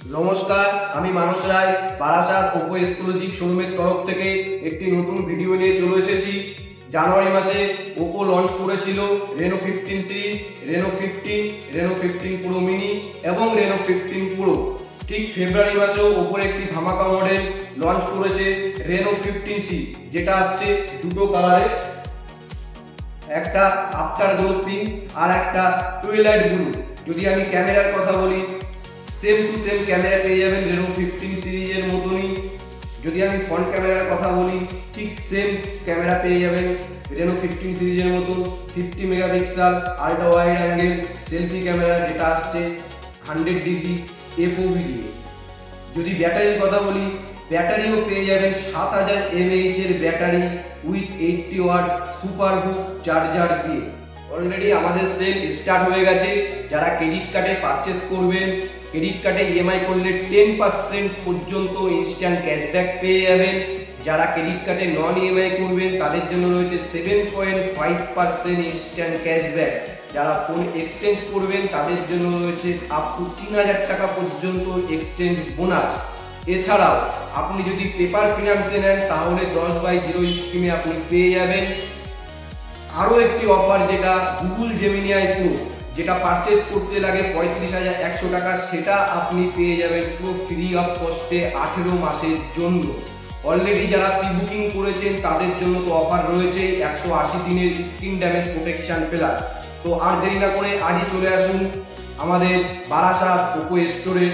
নমস্কার, আমি মানস রায় Barasat Oppo exclusive শোরুমের তরফ থেকে একটি নতুন ভিডিও নিয়ে চলে এসেছি। জানুয়ারি মাসে ওপো লঞ্চ করেছিল Reno 15 series, Reno 15, Reno 15 pro mini এবং রেনো 15 প্রো। ঠিক ফেব্রুয়ারি মাসেও ওপোর একটি ধামাকা মডেল লঞ্চ করেছে রেনো 15C, যেটা আসছে দুটো কালারে, একটা আফটার গ্লো পিঙ্ক আর একটা টুইলাইট ব্লু। যদি আমি ক্যামেরার কথা বলি, সেম টু সেম ক্যামেরা পেয়ে যাবেন রেনো 15 সিরিজের মতনই। যদি আমি ফ্রন্ট ক্যামেরার কথা বলি, ঠিক সেম ক্যামেরা পেয়ে যাবেন রেনো 15 সিরিজের মতন। 50 megapixel ultra wide angle selfie camera, যেটা আসছে 100 ডিগ্রি এফওভি দিয়ে। যদি ব্যাটারির কথা বলি, ব্যাটারিও পেয়ে যাবেন 7000 mAh এর battery with 80 watt super VOOC charger দিয়ে। অলরেডি আমাদের সেল স্টার্ট হয়ে গেছে। যারা ক্রেডিট কার্ডে পারচেস করবেন, ক্রেডিট কার্ডে ইএমআই করলে 10% পর্যন্ত ইনস্ট্যান্ট ক্যাশব্যাক পেয়ে যাবেন। যারা ক্রেডিট কার্ডে নন ইএমআই করবেন, তাদের জন্য রয়েছে 7.5% ইনস্ট্যান্ট ক্যাশব্যাক। যারা ফোন এক্সচেঞ্জ করবেন, তাদের জন্য রয়েছে আপ টু 3000 টাকা পর্যন্ত এক্সচেঞ্জ বোনাস। এছাড়াও আপনি যদি পেপার ফিনান্সে নেন, তাহলে 10/0 স্কিমে আপনি পেয়ে যাবেন আরও একটি অফার, যেটা গুগল জেমিনি প্রো, যেটা পারচেস করতে লাগে 35,100 টাকা, সেটা আপনি পেয়ে যাবেন পুরো ফ্রি অফ কস্টে 18 মাসের জন্য। অলরেডি যারা প্রি বুকিং করেছেন, তাদের জন্য তো অফার রয়েছে 180 দিনের স্ক্রিন ড্যামেজ প্রোটেকশন প্লাস। তো আর দেরি না করে আজই চলে আসুন আমাদের বারাসাত ওপো স্টোরে।